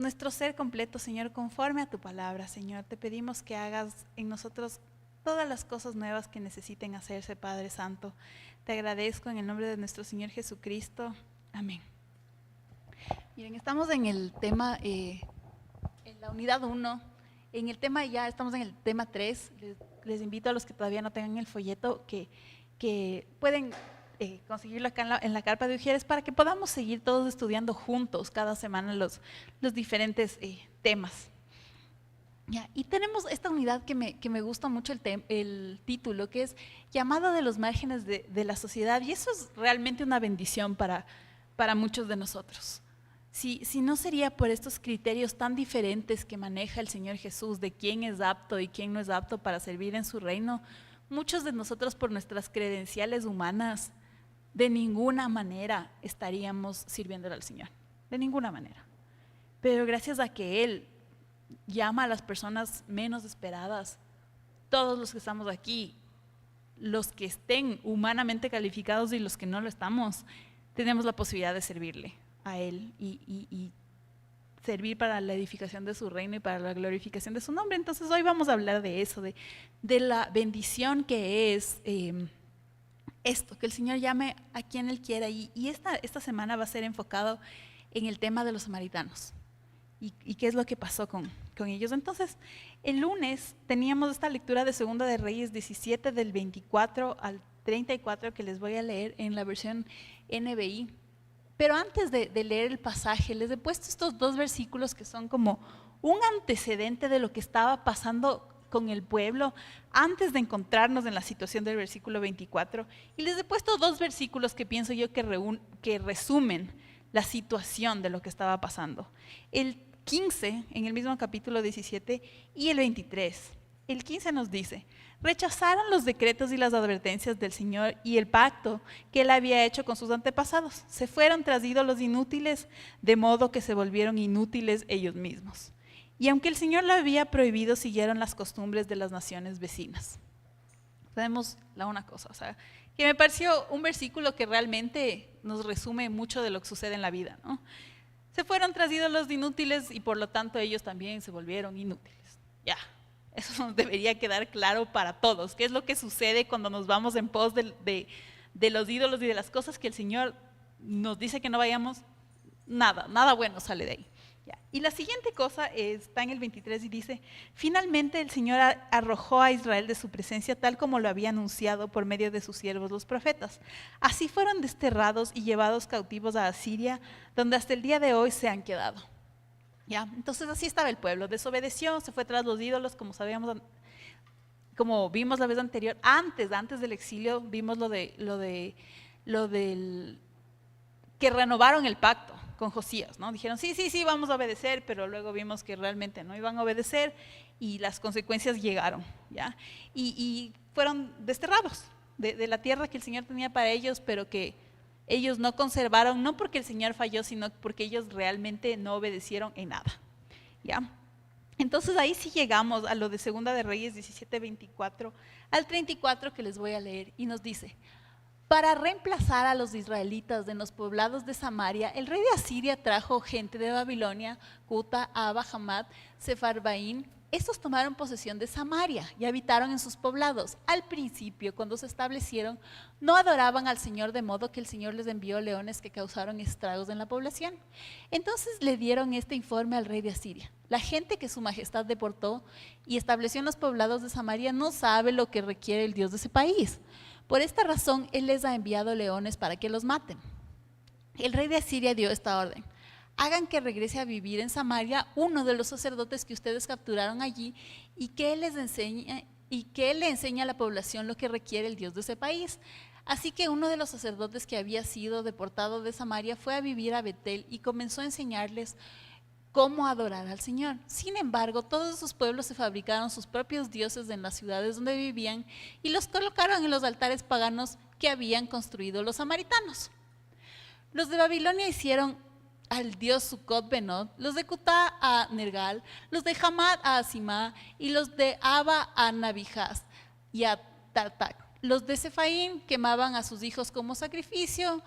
nuestro ser completo, Señor, conforme a tu palabra, Señor. Te pedimos que hagas en nosotros todas las cosas nuevas que necesiten hacerse, Padre Santo. Te agradezco en el nombre de nuestro Señor Jesucristo. Amén. Miren, estamos en el tema, en la unidad 1. En el tema ya estamos en el tema 3. Les invito a los que todavía no tengan el folleto que pueden conseguirlo acá en la carpa de Ujieres para que podamos seguir todos estudiando juntos cada semana los diferentes temas. Ya, y tenemos esta unidad que me gusta mucho el título, que es Llamada de los márgenes de la sociedad, y eso es realmente una bendición para muchos de nosotros. Si no sería por estos criterios tan diferentes que maneja el Señor Jesús de quién es apto y quién no es apto para servir en su reino, muchos de nosotros por nuestras credenciales humanas de ninguna manera estaríamos sirviéndole al Señor, de ninguna manera. Pero gracias a que Él llama a las personas menos esperadas, todos los que estamos aquí, los que estén humanamente calificados y los que no lo estamos, tenemos la posibilidad de servirle a Él y servir para la edificación de su reino y para la glorificación de su nombre. Entonces hoy vamos a hablar de eso, de la bendición que es esto, que el Señor llame a quien Él quiera. Y esta semana va a ser enfocado en el tema de los samaritanos y qué es lo que pasó con ellos. Entonces, el lunes teníamos esta lectura de Segunda de Reyes 17 del 24 al 34 que les voy a leer en la versión NBI. Pero antes de leer el pasaje, les he puesto estos dos versículos que son como un antecedente de lo que estaba pasando con el pueblo antes de encontrarnos en la situación del versículo 24. Y les he puesto dos versículos que pienso yo que resumen la situación de lo que estaba pasando. El 15, en el mismo capítulo 17, y el 23. El 15 nos dice: rechazaron los decretos y las advertencias del Señor y el pacto que Él había hecho con sus antepasados. Se fueron tras ídolos inútiles, de modo que se volvieron inútiles ellos mismos. Y aunque el Señor lo había prohibido, siguieron las costumbres de las naciones vecinas. Sabemos una cosa, o sea, que me pareció un versículo que realmente nos resume mucho de lo que sucede en la vida, ¿no? Se fueron tras ídolos inútiles y por lo tanto ellos también se volvieron inútiles. Ya. Eso nos debería quedar claro para todos. ¿Qué es lo que sucede cuando nos vamos en pos de los ídolos y de las cosas que el Señor nos dice que no vayamos? Nada bueno sale de ahí. Ya. Y la siguiente cosa está en el 23 y dice: finalmente el Señor arrojó a Israel de su presencia tal como lo había anunciado por medio de sus siervos los profetas. Así fueron desterrados y llevados cautivos a Asiria, donde hasta el día de hoy se han quedado. ¿Ya? Entonces así estaba el pueblo, desobedeció, se fue tras los ídolos, como vimos la vez anterior. Antes del exilio vimos lo del que renovaron el pacto con Josías, ¿no? Dijeron sí, vamos a obedecer, pero luego vimos que realmente no iban a obedecer y las consecuencias llegaron, ¿ya? Y fueron desterrados de la tierra que el Señor tenía para ellos, pero que ellos no conservaron, no porque el Señor falló, sino porque ellos realmente no obedecieron en nada, ¿ya? Entonces ahí sí llegamos a lo de Segunda de Reyes 17, 24 al 34 que les voy a leer, y nos dice: para reemplazar a los israelitas de los poblados de Samaria, el rey de Asiria trajo gente de Babilonia, Cuta, Aba, Hamad, Sefarbaín. Estos tomaron posesión de Samaria y habitaron en sus poblados. Al principio, cuando se establecieron, no adoraban al Señor, de modo que el Señor les envió leones que causaron estragos en la población. Entonces le dieron este informe al rey de Asiria: la gente que su majestad deportó y estableció en los poblados de Samaria no sabe lo que requiere el Dios de ese país. Por esta razón, Él les ha enviado leones para que los maten. El rey de Asiria dio esta orden: hagan que regrese a vivir en Samaria uno de los sacerdotes que ustedes capturaron allí y que él le enseñe a la población lo que requiere el Dios de ese país. Así que uno de los sacerdotes que había sido deportado de Samaria fue a vivir a Betel y comenzó a enseñarles cómo adorar al Señor. Sin embargo, todos esos pueblos se fabricaron sus propios dioses en las ciudades donde vivían y los colocaron en los altares paganos que habían construido los samaritanos. Los de Babilonia hicieron al dios Sucot-Benot, los de Cutá a Nergal, los de Hamad a Asimá y los de Aba a Nabijaz y a Tartac. Los de Sefaín quemaban a sus hijos como sacrificio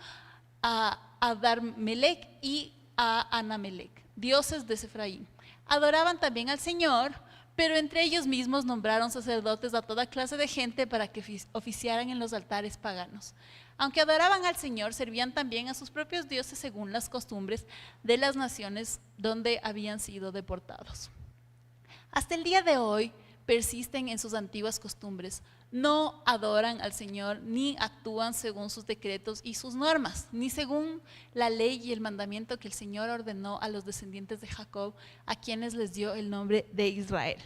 a Darmelec y a Anamelec. dioses de Efraín. Adoraban también al Señor, pero entre ellos mismos nombraron sacerdotes a toda clase de gente para que oficiaran en los altares paganos. Aunque adoraban al Señor, servían también a sus propios dioses según las costumbres de las naciones donde habían sido deportados. Hasta el día de hoy persisten en sus antiguas costumbres, no adoran al Señor ni actúan según sus decretos y sus normas, ni según la ley y el mandamiento que el Señor ordenó a los descendientes de Jacob, a quienes les dio el nombre de Israel.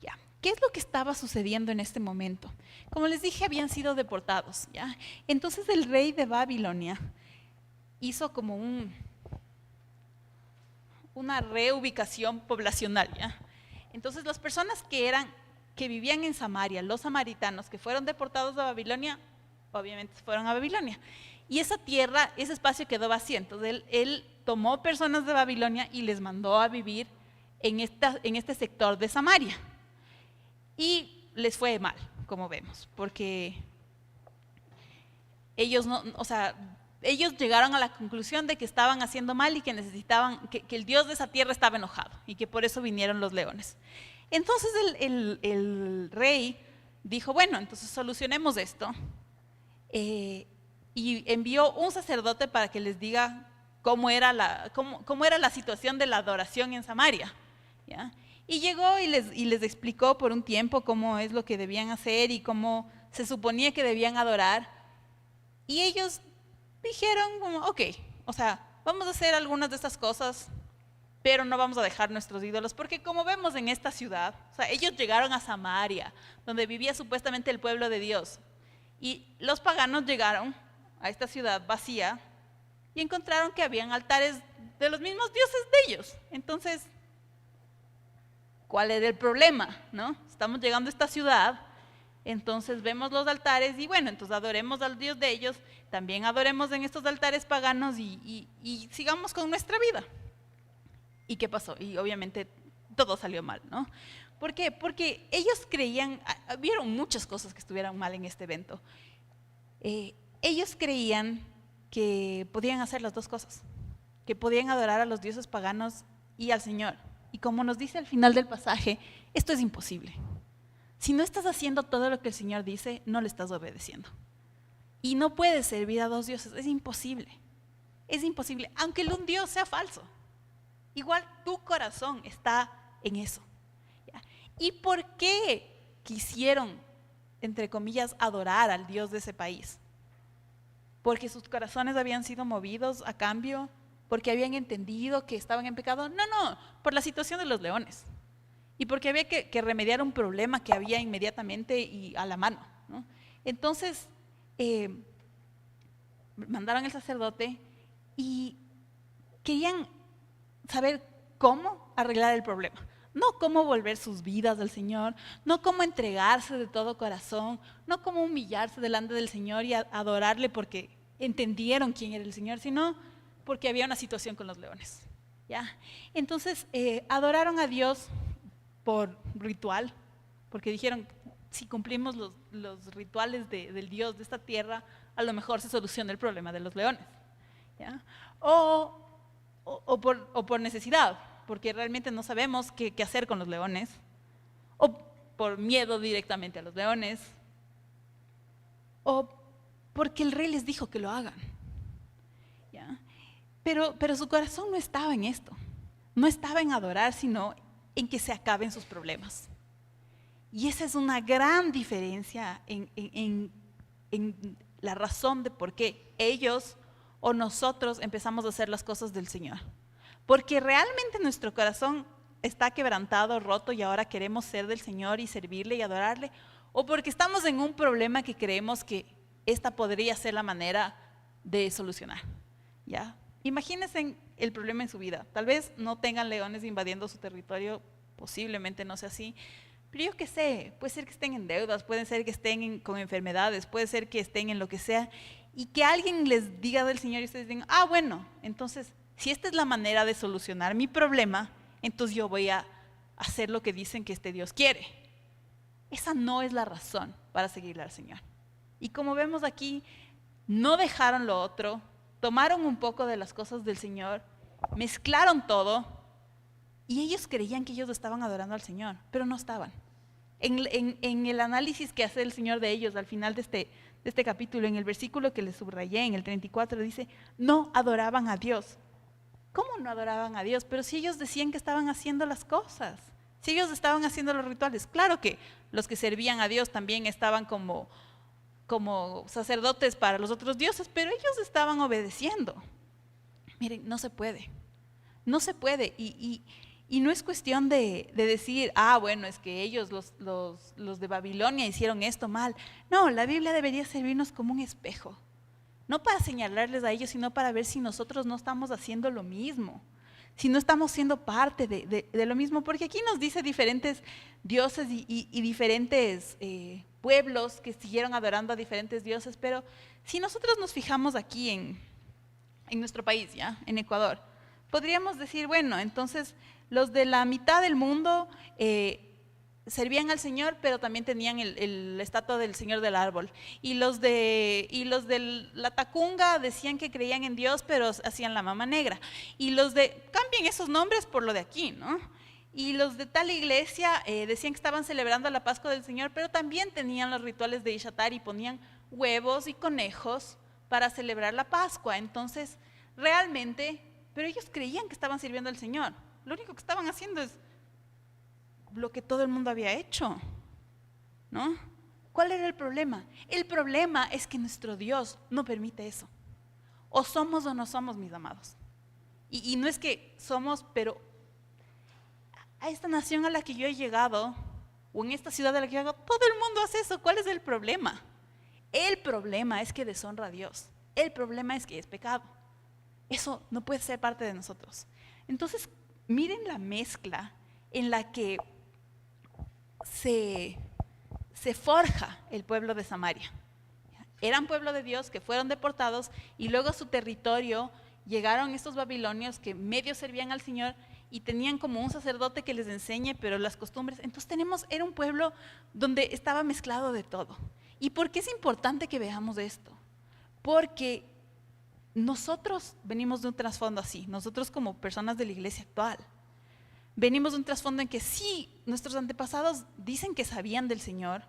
¿Ya? ¿Qué es lo que estaba sucediendo en este momento? Como les dije, habían sido deportados, ¿ya? Entonces el rey de Babilonia hizo como una reubicación poblacional, ¿ya? Entonces las personas que vivían en Samaria, los samaritanos que fueron deportados a Babilonia, obviamente fueron a Babilonia. Y esa tierra, ese espacio quedó vacío. Entonces él tomó personas de Babilonia y les mandó a vivir en este sector de Samaria. Y les fue mal, como vemos, porque ellos ellos llegaron a la conclusión de que estaban haciendo mal y que necesitaban, que el Dios de esa tierra estaba enojado y que por eso vinieron los leones. Entonces el rey dijo, bueno, entonces solucionemos esto, y envió un sacerdote para que les diga cómo era la situación de la adoración en Samaria, ¿ya? Y llegó y les explicó por un tiempo cómo es lo que debían hacer y cómo se suponía que debían adorar. Y ellos dijeron como, ok, vamos a hacer algunas de estas cosas, pero no vamos a dejar nuestros ídolos, porque como vemos en esta ciudad, ellos llegaron a Samaria, donde vivía supuestamente el pueblo de Dios, y los paganos llegaron a esta ciudad vacía y encontraron que habían altares de los mismos dioses de ellos. Entonces, ¿cuál era el problema? ¿No? Estamos llegando a esta ciudad, entonces vemos los altares y bueno, entonces adoremos al Dios de ellos, también adoremos en estos altares paganos y sigamos con nuestra vida. ¿Y qué pasó? Y obviamente todo salió mal, ¿no? ¿Por qué? Porque ellos creían, vieron muchas cosas que estuvieron mal en este evento. Ellos creían que podían hacer las dos cosas, que podían adorar a los dioses paganos y al Señor. Y como nos dice al final del pasaje, esto es imposible. Si no estás haciendo todo lo que el Señor dice, no le estás obedeciendo. Y no puedes servir a dos dioses, es imposible. Es imposible, aunque un Dios sea falso. Igual tu corazón está en eso. ¿Ya? ¿Y por qué quisieron, entre comillas, adorar al Dios de ese país? ¿Porque sus corazones habían sido movidos a cambio? ¿Porque habían entendido que estaban en pecado? No, por la situación de los leones. Y porque había que remediar un problema que había inmediatamente y a la mano, ¿no? Entonces, mandaron al sacerdote y querían saber cómo arreglar el problema, no cómo volver sus vidas al Señor, no cómo entregarse de todo corazón, no cómo humillarse delante del Señor y adorarle porque entendieron quién era el Señor, sino porque había una situación con los leones, ¿ya? Entonces adoraron a Dios por ritual, porque dijeron, si cumplimos los rituales del Dios de esta tierra, a lo mejor se soluciona el problema de los leones, ¿ya? O por necesidad, porque realmente no sabemos qué hacer con los leones, o por miedo directamente a los leones, o porque el rey les dijo que lo hagan, ¿ya? Pero su corazón no estaba en esto, no estaba en adorar, sino en que se acaben sus problemas. Y esa es una gran diferencia en la razón de por qué ellos o nosotros empezamos a hacer las cosas del Señor. Porque realmente nuestro corazón está quebrantado, roto y ahora queremos ser del Señor y servirle y adorarle, o porque estamos en un problema que creemos que esta podría ser la manera de solucionar, ¿ya? Imagínense el problema en su vida. Tal vez no tengan leones invadiendo su territorio, posiblemente no sea así, pero yo qué sé, puede ser que estén en deudas, puede ser que estén con enfermedades, puede ser que estén en lo que sea, y que alguien les diga del Señor y ustedes digan, bueno, entonces, si esta es la manera de solucionar mi problema, entonces yo voy a hacer lo que dicen que este Dios quiere. Esa no es la razón para seguirle al Señor. Y como vemos aquí, no dejaron lo otro, tomaron un poco de las cosas del Señor, mezclaron todo Y ellos creían que ellos estaban adorando al Señor, pero no estaban. En el análisis que hace el Señor de ellos al final de este capítulo, en el versículo que les subrayé, en el 34, dice, no adoraban a Dios. ¿Cómo no adoraban a Dios? Pero si ellos decían que estaban haciendo las cosas, si ellos estaban haciendo los rituales, claro que los que servían a Dios también estaban como sacerdotes para los otros dioses, pero ellos estaban obedeciendo. Miren, no se puede, no se puede. Y no es cuestión de decir, bueno, es que ellos, los de Babilonia, hicieron esto mal. No, la Biblia debería servirnos como un espejo. No para señalarles a ellos, sino para ver si nosotros no estamos haciendo lo mismo. Si no estamos siendo parte de lo mismo. Porque aquí nos dice diferentes dioses y diferentes pueblos que siguieron adorando a diferentes dioses. Pero si nosotros nos fijamos aquí en nuestro país, ¿ya? En Ecuador, podríamos decir, bueno, entonces los de la mitad del mundo servían al Señor, pero también tenían la estatua del Señor del árbol. Y los de la Tacunga decían que creían en Dios, pero hacían la mama negra. Y cambien esos nombres por lo de aquí, ¿no? Y los de tal iglesia decían que estaban celebrando la Pascua del Señor, pero también tenían los rituales de Ixatar y ponían huevos y conejos para celebrar la Pascua. Entonces, realmente, pero ellos creían que estaban sirviendo al Señor. Lo único que estaban haciendo es lo que todo el mundo había hecho, ¿no? ¿Cuál era el problema? El problema es que nuestro Dios no permite eso. O somos o no somos, mis amados. Y no es que somos, pero a esta nación a la que yo he llegado, o en esta ciudad a la que yo he llegado, todo el mundo hace eso. ¿Cuál es el problema? El problema es que deshonra a Dios. El problema es que es pecado. Eso no puede ser parte de nosotros. Entonces, miren la mezcla en la que se forja el pueblo de Samaria. Eran pueblo de Dios que fueron deportados y luego a su territorio llegaron estos babilonios que medio servían al Señor y tenían como un sacerdote que les enseñe, pero las costumbres. Entonces era un pueblo donde estaba mezclado de todo. ¿Y por qué es importante que veamos esto? Porque nosotros venimos de un trasfondo así, nosotros como personas de la iglesia actual, venimos de un trasfondo en que sí, nuestros antepasados dicen que sabían del Señor,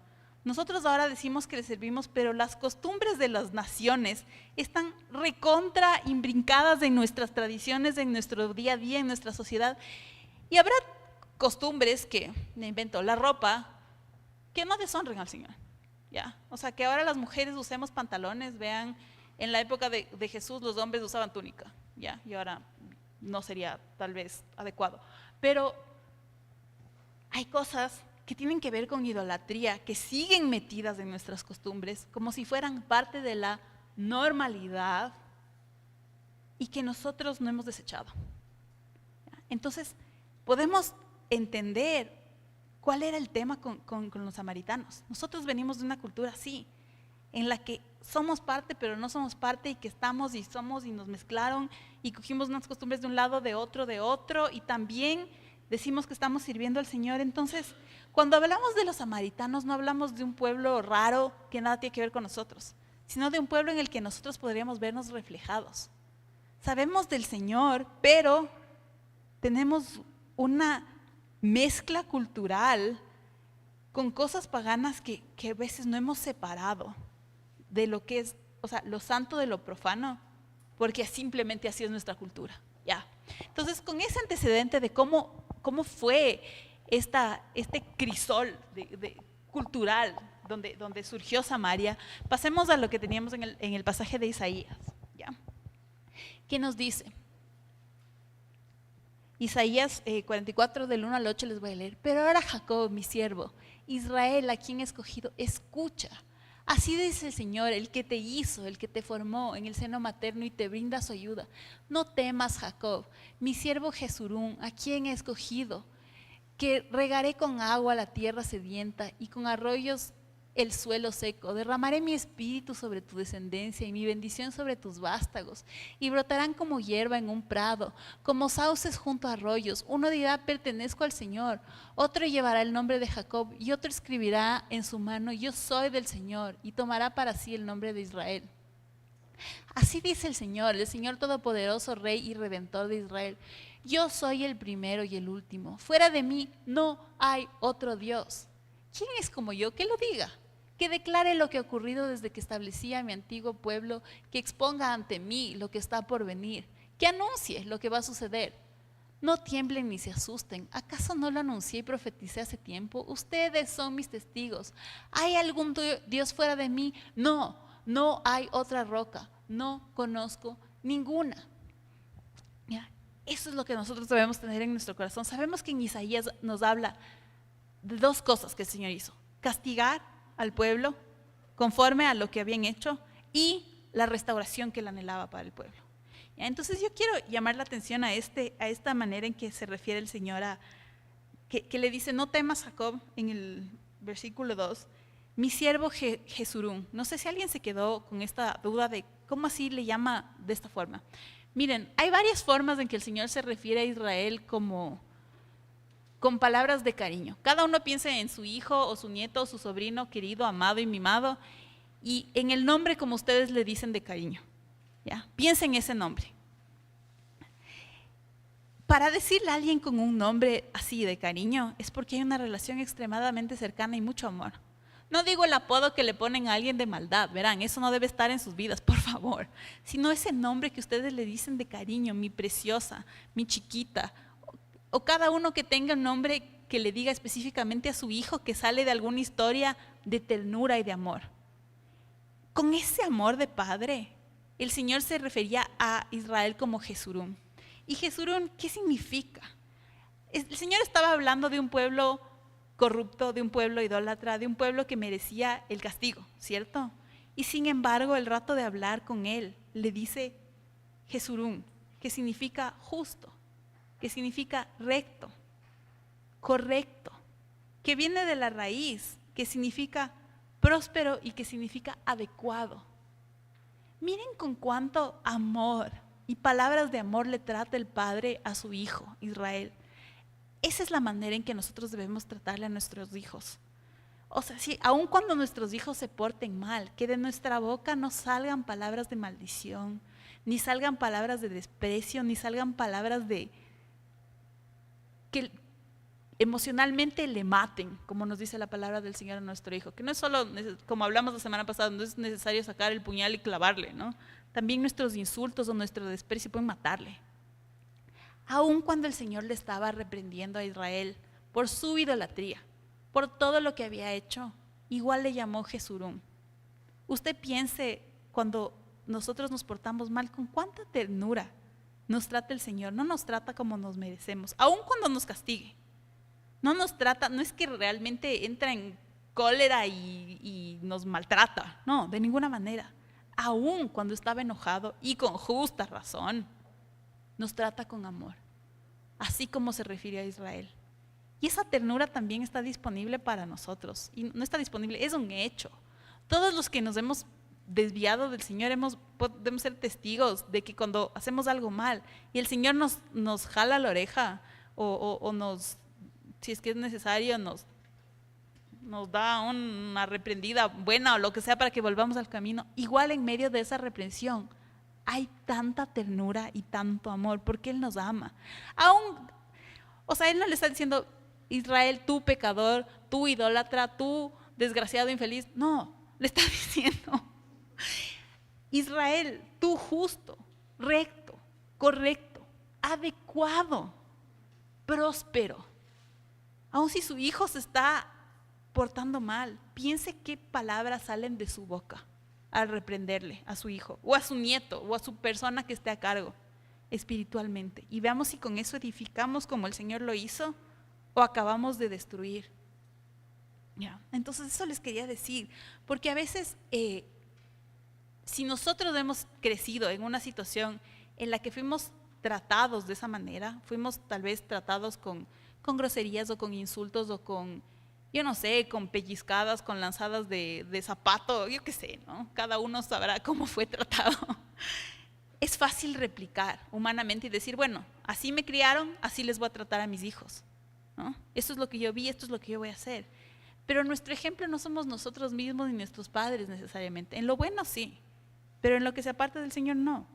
nosotros ahora decimos que le servimos, pero las costumbres de las naciones están recontra imbrincadas en nuestras tradiciones, en nuestro día a día, en nuestra sociedad. Y habrá costumbres que, me invento, la ropa, que no deshonren al Señor, ¿ya? O sea, que ahora las mujeres usemos pantalones, vean, en la época de Jesús los hombres usaban túnica, ¿ya? Y ahora no sería tal vez adecuado. Pero hay cosas que tienen que ver con idolatría, que siguen metidas en nuestras costumbres, como si fueran parte de la normalidad y que nosotros no hemos desechado. Entonces, podemos entender cuál era el tema con los samaritanos. Nosotros venimos de una cultura así, en la que somos parte, pero no somos parte, y que estamos y somos y nos mezclaron y cogimos unas costumbres de un lado, de otro, y también decimos que estamos sirviendo al Señor. Entonces, cuando hablamos de los samaritanos, no hablamos de un pueblo raro que nada tiene que ver con nosotros, sino de un pueblo en el que nosotros podríamos vernos reflejados. Sabemos del Señor, pero tenemos una mezcla cultural con cosas paganas que a veces no hemos separado de lo que es, o sea, lo santo de lo profano, porque simplemente así es nuestra cultura, ¿ya? Entonces, con ese antecedente de cómo fue este crisol cultural donde surgió Samaria, pasemos a lo que teníamos en el pasaje de Isaías, ¿ya? ¿Qué nos dice? Isaías 44, del 1 al 8 les voy a leer. Pero ahora Jacob, mi siervo, Israel, a quien he escogido, escucha. Así dice el Señor, el que te hizo, el que te formó en el seno materno y te brinda su ayuda. No temas, Jacob, mi siervo Jesurún, a quien he escogido, que regaré con agua la tierra sedienta y con arroyos el suelo seco. Derramaré mi espíritu sobre tu descendencia y mi bendición sobre tus vástagos, y brotarán como hierba en un prado, como sauces junto a arroyos. Uno dirá, pertenezco al Señor, otro llevará el nombre de Jacob, y otro escribirá en su mano, yo soy del Señor, y tomará para sí el nombre de Israel. Así dice el Señor Todopoderoso, Rey y Redentor de Israel. Yo soy el primero y el último. Fuera de mí no hay otro Dios. ¿Quién es como yo? Que lo diga. Que declare lo que ha ocurrido desde que establecí a mi antiguo pueblo, que exponga ante mí lo que está por venir, que anuncie lo que va a suceder. No tiemblen ni se asusten. ¿Acaso no lo anuncié y profeticé hace tiempo? Ustedes son mis testigos. ¿Hay algún Dios fuera de mí? No, no hay otra roca. No conozco ninguna. ¿Ya? Eso es lo que nosotros debemos tener en nuestro corazón. Sabemos que en Isaías nos habla de dos cosas que el Señor hizo: castigar al pueblo conforme a lo que habían hecho y la restauración que él anhelaba para el pueblo. ¿Ya? Entonces yo quiero llamar la atención a esta manera en que se refiere el Señor que le dice: no temas, Jacob, en el versículo 2, mi siervo Jesurún. No sé si alguien se quedó con esta duda de cómo así le llama de esta forma. Miren, hay varias formas en que el Señor se refiere a Israel con palabras de cariño. Cada uno piensa en su hijo o su nieto o su sobrino querido, amado y mimado, y en el nombre como ustedes le dicen de cariño. ¿Ya? Piensen en ese nombre. Para decirle a alguien con un nombre así de cariño es porque hay una relación extremadamente cercana y mucho amor. No digo el apodo que le ponen a alguien de maldad, verán, eso no debe estar en sus vidas, por favor, sino ese nombre que ustedes le dicen de cariño: mi preciosa, mi chiquita, o cada uno que tenga un nombre que le diga específicamente a su hijo que sale de alguna historia de ternura y de amor. Con ese amor de padre, el Señor se refería a Israel como Jesurún. ¿Y Jesurún qué significa? El Señor estaba hablando de un pueblo corrupto, de un pueblo idólatra, de un pueblo que merecía el castigo, ¿cierto? Y sin embargo, el rato de hablar con él, le dice Jesurún, que significa justo, que significa recto, correcto, que viene de la raíz, que significa próspero y que significa adecuado. Miren con cuánto amor y palabras de amor le trata el Padre a su hijo, Israel. Esa es la manera en que nosotros debemos tratarle a nuestros hijos. O sea, sí, aun cuando nuestros hijos se porten mal, que de nuestra boca no salgan palabras de maldición, ni salgan palabras de desprecio, ni salgan palabras de que emocionalmente le maten, como nos dice la palabra del Señor a nuestro hijo. Que no es solo, como hablamos la semana pasada, no es necesario sacar el puñal y clavarle, ¿no? También nuestros insultos o nuestro desprecio pueden matarle. Aun cuando el Señor le estaba reprendiendo a Israel por su idolatría, por todo lo que había hecho, igual le llamó Jesurún. Usted piense, cuando nosotros nos portamos mal, con cuánta ternura nos trata el Señor. No nos trata como nos merecemos, aun cuando nos castigue. No nos trata, no es que realmente entra en cólera y nos maltrata, no, de ninguna manera. Aun cuando estaba enojado y con justa razón, nos trata con amor, así como se refiere a Israel. Y esa ternura también está disponible para nosotros. Y no está disponible, es un hecho. Todos los que nos hemos desviado del Señor podemos ser testigos de que cuando hacemos algo mal y el Señor nos jala la oreja o nos, si es que es necesario, nos da una reprendida buena o lo que sea para que volvamos al camino, igual en medio de esa reprensión hay tanta ternura y tanto amor porque Él nos ama. O sea, Él no le está diciendo: Israel, tú pecador, tú idólatra, tú desgraciado, infeliz. No, le está diciendo: Israel, tú justo, recto, correcto, adecuado, próspero. Aun si su hijo se está portando mal, piense qué palabras salen de su boca al reprenderle a su hijo, o a su nieto, o a su persona que esté a cargo espiritualmente. Y veamos si con eso edificamos como el Señor lo hizo, o acabamos de destruir. ¿Ya? Entonces eso les quería decir, porque a veces si nosotros hemos crecido en una situación en la que fuimos tratados de esa manera, fuimos tal vez tratados con groserías o con insultos o con, yo no sé, con pellizcadas, con lanzadas de zapato, yo qué sé, ¿no? Cada uno sabrá cómo fue tratado. Es fácil replicar humanamente y decir: bueno, así me criaron, así les voy a tratar a mis hijos, ¿no? Esto es lo que yo vi, esto es lo que yo voy a hacer. Pero nuestro ejemplo no somos nosotros mismos ni nuestros padres necesariamente. En lo bueno sí, pero en lo que se aparta del Señor no.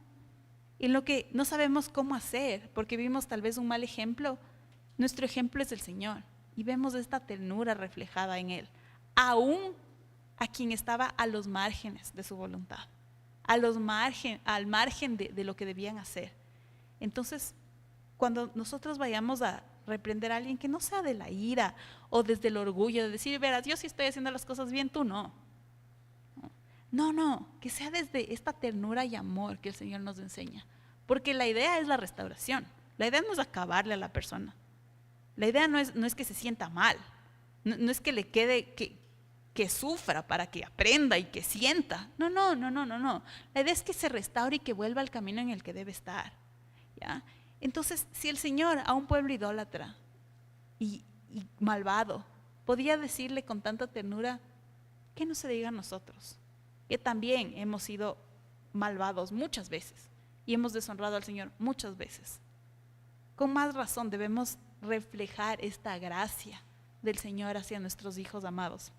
en lo que no sabemos cómo hacer, porque vimos tal vez un mal ejemplo. Nuestro ejemplo es el Señor y vemos esta ternura reflejada en Él, aún a quien estaba a los márgenes de su voluntad, al margen de lo que debían hacer. Entonces, cuando nosotros vayamos a reprender a alguien, que no sea de la ira o desde el orgullo de decir, verás, yo sí estoy haciendo las cosas bien, tú no. No, que sea desde esta ternura y amor que el Señor nos enseña, porque la idea es la restauración. La idea no es acabarle a la persona, la idea no es que se sienta mal, no es que le quede que sufra para que aprenda y que sienta. No. La idea es que se restaure y que vuelva al camino en el que debe estar, ¿ya? Entonces, si el Señor a un pueblo idólatra y malvado podía decirle con tanta ternura, ¿qué no se diga a nosotros? Que también hemos sido malvados muchas veces y hemos deshonrado al Señor muchas veces. Con más razón debemos reflejar esta gracia del Señor hacia nuestros hijos amados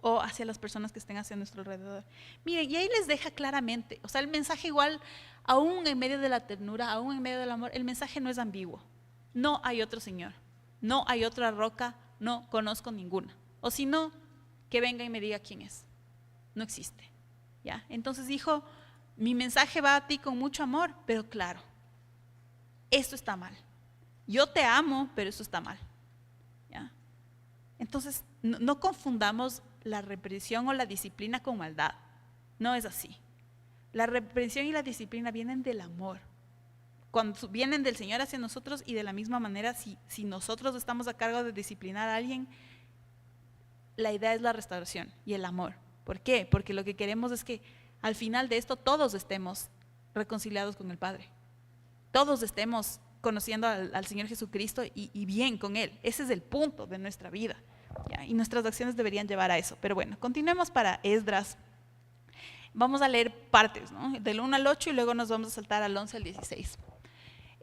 o hacia las personas que estén hacia nuestro alrededor. Miren, y ahí les deja claramente, o sea, el mensaje igual, aún en medio de la ternura, aún en medio del amor, el mensaje no es ambiguo. No hay otro Señor, no hay otra roca, no conozco ninguna. O si no, que venga y me diga quién es. No existe, ¿ya? Entonces dijo, mi mensaje va a ti con mucho amor, pero claro, esto está mal. Yo te amo, pero eso está mal, ¿ya? Entonces, no confundamos la represión o la disciplina con maldad. No es así. La represión y la disciplina vienen del amor. Cuando vienen del Señor hacia nosotros, y de la misma manera, si nosotros estamos a cargo de disciplinar a alguien, la idea es la restauración y el amor. ¿Por qué? Porque lo que queremos es que al final de esto todos estemos reconciliados con el Padre. Todos estemos conociendo al Señor Jesucristo y bien con Él. Ese es el punto de nuestra vida, ¿ya? Y nuestras acciones deberían llevar a eso. Pero bueno, continuemos para Esdras. Vamos a leer partes, ¿no? Del 1 al 8 y luego nos vamos a saltar al 11 al 16.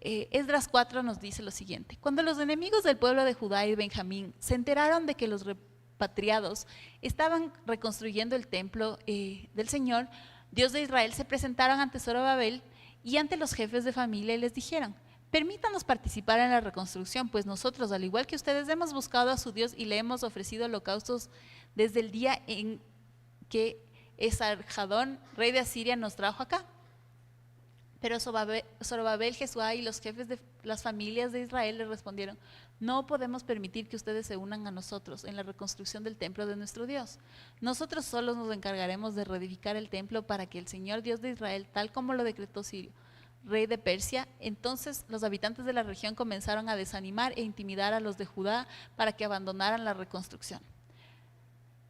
Esdras 4 nos dice lo siguiente: cuando los enemigos del pueblo de Judá y Benjamín se enteraron de que los repatriados estaban reconstruyendo el templo del Señor, Dios de Israel, se presentaron ante Zorobabel y ante los jefes de familia y les dijeron: permítanos participar en la reconstrucción, pues nosotros, al igual que ustedes, hemos buscado a su Dios y le hemos ofrecido holocaustos desde el día en que Esarhadón, rey de Asiria, nos trajo acá. Pero Zorobabel, Jesuá y los jefes de las familias de Israel le respondieron: no podemos permitir que ustedes se unan a nosotros en la reconstrucción del templo de nuestro Dios. Nosotros solos nos encargaremos de reedificar el templo para que el Señor Dios de Israel, tal como lo decretó Sirio, rey de Persia. Entonces los habitantes de la región comenzaron a desanimar e intimidar a los de Judá para que abandonaran la reconstrucción.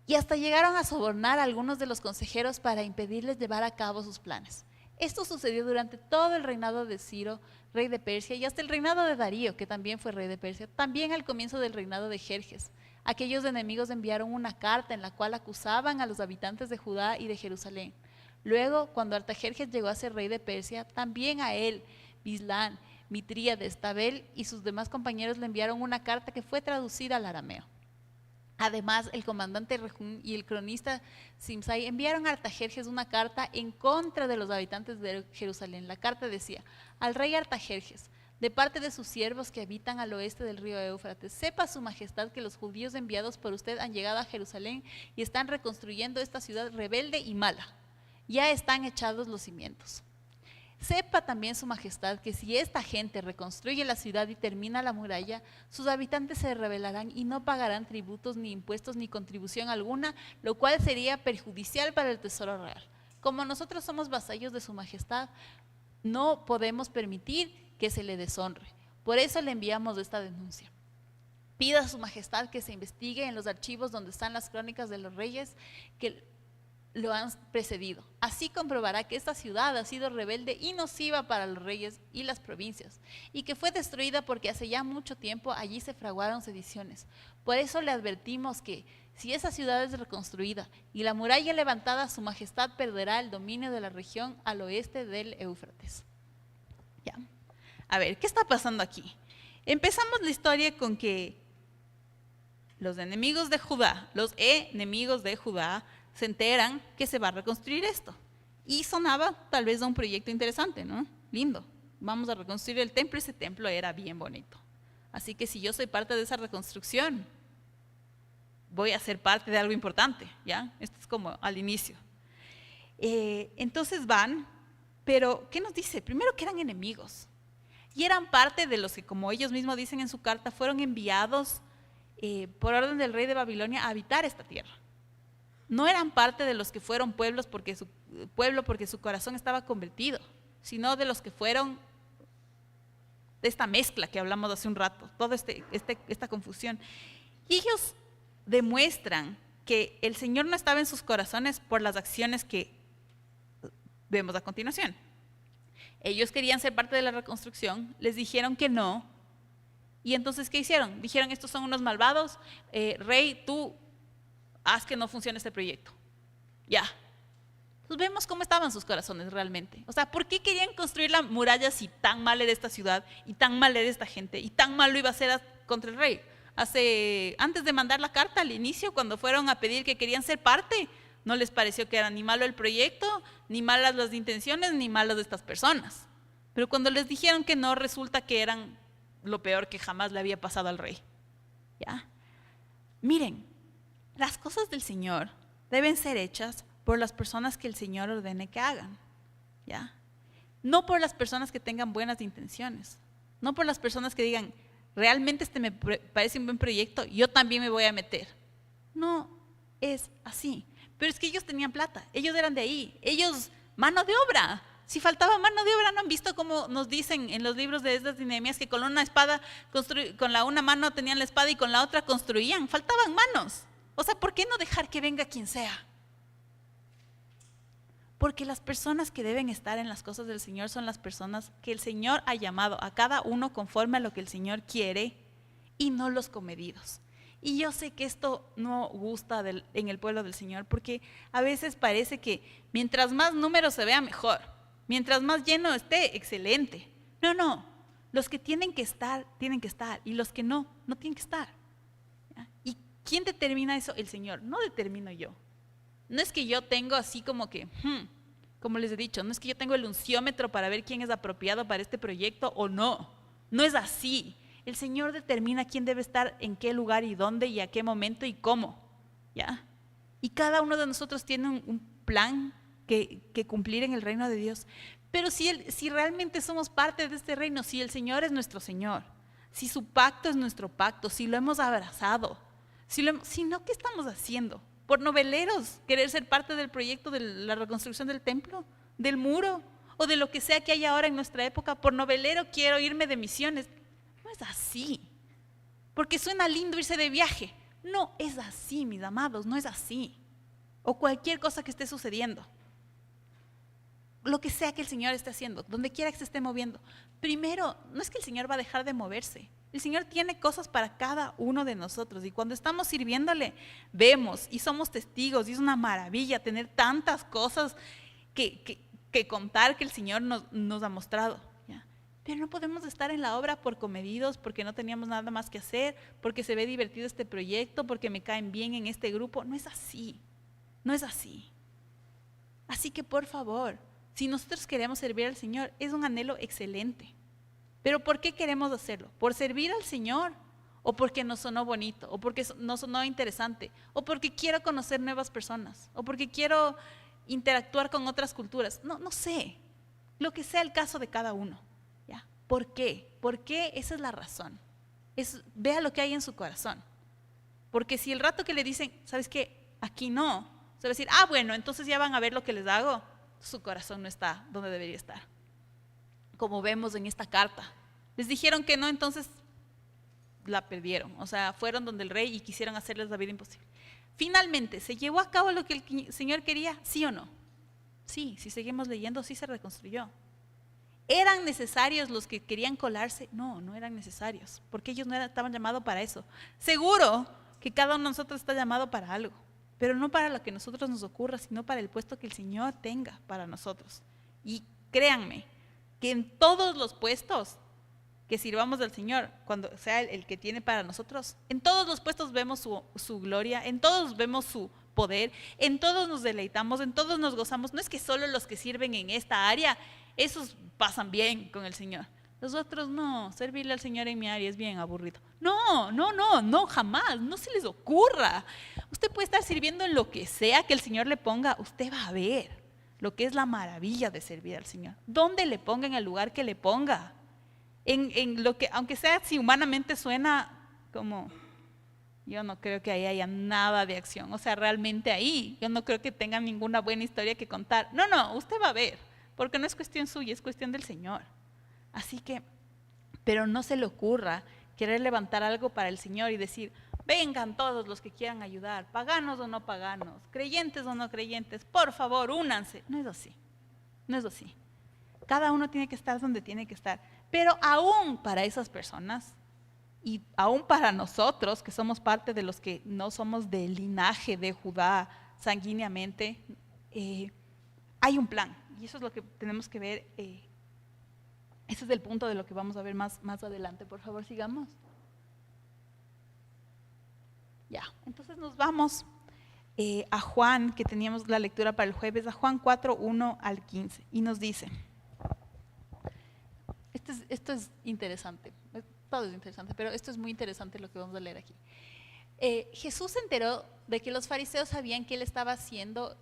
Y hasta llegaron a sobornar a algunos de los consejeros para impedirles llevar a cabo sus planes. Esto sucedió durante todo el reinado de Ciro, rey de Persia, y hasta el reinado de Darío, que también fue rey de Persia, también al comienzo del reinado de Jerjes. Aquellos enemigos enviaron una carta en la cual acusaban a los habitantes de Judá y de Jerusalén. Luego, cuando Artajerjes llegó a ser rey de Persia, también a él, Bislán, Mitríades, Tabel y sus demás compañeros le enviaron una carta que fue traducida al arameo. Además, el comandante Rehum y el cronista Simsai enviaron a Artajerjes una carta en contra de los habitantes de Jerusalén. La carta decía: al rey Artajerjes, de parte de sus siervos que habitan al oeste del río Éufrates, sepa su majestad que los judíos enviados por usted han llegado a Jerusalén y están reconstruyendo esta ciudad rebelde y mala. Ya están echados los cimientos. Sepa también su majestad que si esta gente reconstruye la ciudad y termina la muralla, sus habitantes se rebelarán y no pagarán tributos, ni impuestos, ni contribución alguna, lo cual sería perjudicial para el tesoro real. Como nosotros somos vasallos de su majestad, no podemos permitir que se le deshonre. Por eso le enviamos esta denuncia. Pida a su majestad que se investigue en los archivos donde están las crónicas de los reyes que lo han precedido. Así comprobará que esta ciudad ha sido rebelde y nociva para los reyes y las provincias, y que fue destruida porque hace ya mucho tiempo allí se fraguaron sediciones. Por eso le advertimos que si esa ciudad es reconstruida y la muralla levantada, su majestad perderá el dominio de la región al oeste del Éufrates. Ya. A ver, ¿qué está pasando aquí? Empezamos la historia con que los enemigos de Judá, se enteran que se va a reconstruir esto. Y sonaba tal vez a un proyecto interesante, ¿no? lindo, vamos a reconstruir el templo. Ese templo era bien bonito. Así que si yo soy parte de esa reconstrucción, voy a ser parte de algo importante, ¿ya? Esto es como al inicio. Entonces van, pero ¿qué nos dice? Primero que eran enemigos. Y eran parte de los que, como ellos mismos dicen en su carta, fueron enviados por orden del rey de Babilonia a habitar esta tierra. No eran parte de los que fueron pueblo porque su corazón estaba convertido, sino de los que fueron de esta mezcla que hablamos hace un rato, toda esta confusión. Y ellos demuestran que el Señor no estaba en sus corazones por las acciones que vemos a continuación. Ellos querían ser parte de la reconstrucción, les dijeron que no, y entonces ¿qué hicieron? Dijeron, estos son unos malvados, rey, tú haz que no funcione este proyecto. Ya. Entonces vemos cómo estaban sus corazones realmente. O sea, ¿por qué querían construir la muralla si tan mal era esta ciudad y tan mal era esta gente y tan malo iba a ser contra el rey? Antes de mandar la carta al inicio, cuando fueron a pedir que querían ser parte, no les pareció que era ni malo el proyecto, ni malas las intenciones, ni malas de estas personas. Pero cuando les dijeron que no, resulta que eran lo peor que jamás le había pasado al rey. ¿Ya? Miren, las cosas del Señor deben ser hechas por las personas que el Señor ordene que hagan. ¿Ya? No por las personas que tengan buenas intenciones. No por las personas que digan, realmente este me parece un buen proyecto, yo también me voy a meter. No es así. Pero es que ellos tenían plata, ellos eran de ahí, ellos, mano de obra. Si faltaba mano de obra, ¿no han visto cómo nos dicen en los libros de Esdras y Nehemías que con una espada, con la una mano tenían la espada y con la otra construían? Faltaban manos. O sea, ¿por qué no dejar que venga quien sea? Porque las personas que deben estar en las cosas del Señor son las personas que el Señor ha llamado a cada uno conforme a lo que el Señor quiere y no los comedidos. Y yo sé que esto no gusta en el pueblo del Señor porque a veces parece que mientras más números se vea mejor, mientras más lleno esté, excelente. No, los que tienen que estar y los que no tienen que estar. ¿Ya? ¿Y quién determina eso? El Señor, no determino yo. No es que yo tengo así como que, como les he dicho, no es que yo tengo el unciómetro para ver quién es apropiado para este proyecto o no. No es así. El Señor determina quién debe estar en qué lugar y dónde y a qué momento y cómo. ¿Ya? Y cada uno de nosotros tiene un plan que cumplir en el reino de Dios. Pero si realmente somos parte de este reino, si el Señor es nuestro Señor, si su pacto es nuestro pacto, si lo hemos abrazado, si no, ¿qué estamos haciendo? Por noveleros, querer ser parte del proyecto de la reconstrucción del templo, del muro, o de lo que sea que haya ahora en nuestra época. Por novelero quiero irme de misiones. No es así, porque suena lindo irse de viaje. No es así, mis amados, no es así. O cualquier cosa que esté sucediendo. Lo que sea que el Señor esté haciendo, donde quiera que se esté moviendo. Primero, no es que el Señor va a dejar de moverse. El Señor tiene cosas para cada uno de nosotros y cuando estamos sirviéndole, vemos y somos testigos y es una maravilla tener tantas cosas que contar que el Señor nos ha mostrado. ¿Ya? Pero no podemos estar en la obra por comedidos, porque no teníamos nada más que hacer, porque se ve divertido este proyecto, porque me caen bien en este grupo. No es así, no es así. Así que por favor, si nosotros queremos servir al Señor, es un anhelo excelente. ¿Pero por qué queremos hacerlo? ¿Por servir al Señor? ¿O porque nos sonó bonito? ¿O porque nos sonó interesante? ¿O porque quiero conocer nuevas personas? ¿O porque quiero interactuar con otras culturas? No sé. Lo que sea el caso de cada uno. ¿Ya? ¿Por qué? ¿Por qué? Esa es la razón. Vea lo que hay en su corazón. Porque si el rato que le dicen, ¿sabes qué? Aquí no. Se va a decir, bueno, entonces ya van a ver lo que les hago. Su corazón no está donde debería estar. Como vemos en esta carta. Les dijeron que no, entonces la perdieron. O sea, fueron donde el rey y quisieron hacerles la vida imposible. Finalmente, ¿se llevó a cabo lo que el Señor quería? ¿Sí o no? Sí, si seguimos leyendo, sí se reconstruyó. ¿Eran necesarios los que querían colarse? No, no eran necesarios, porque ellos no estaban llamados para eso. Seguro que cada uno de nosotros está llamado para algo, pero no para lo que a nosotros nos ocurra, sino para el puesto que el Señor tenga para nosotros. Y créanme, que en todos los puestos que sirvamos al Señor, cuando sea el que tiene para nosotros, en todos los puestos vemos su gloria, en todos vemos su poder, en todos nos deleitamos, en todos nos gozamos. No es que solo los que sirven en esta área esos pasan bien con el Señor. Los otros no, servirle al Señor en mi área es bien aburrido. No, jamás, no se les ocurra. Usted puede estar sirviendo en lo que sea que el Señor le ponga, usted va a ver lo que es la maravilla de servir al Señor. Donde le ponga, en el lugar que le ponga. En lo que, aunque sea, si humanamente suena como, yo no creo que ahí haya nada de acción. O sea, realmente ahí, yo no creo que tengan ninguna buena historia que contar. No, usted va a ver, porque no es cuestión suya, es cuestión del Señor. Así que, pero no se le ocurra querer levantar algo para el Señor y decir, vengan todos los que quieran ayudar, paganos o no paganos, creyentes o no creyentes, por favor, únanse. No es así, no es así. Cada uno tiene que estar donde tiene que estar. Pero aún para esas personas y aún para nosotros, que somos parte de los que no somos del linaje de Judá sanguíneamente, hay un plan. Y eso es lo que tenemos que ver. Ese es el punto de lo que vamos a ver más adelante. Por favor, sigamos. Ya, entonces nos vamos a Juan, que teníamos la lectura para el jueves, a Juan 4, 1 al 15. Y nos dice, esto es interesante, todo es interesante, pero esto es muy interesante lo que vamos a leer aquí. Jesús se enteró de que los fariseos sabían que él estaba haciendo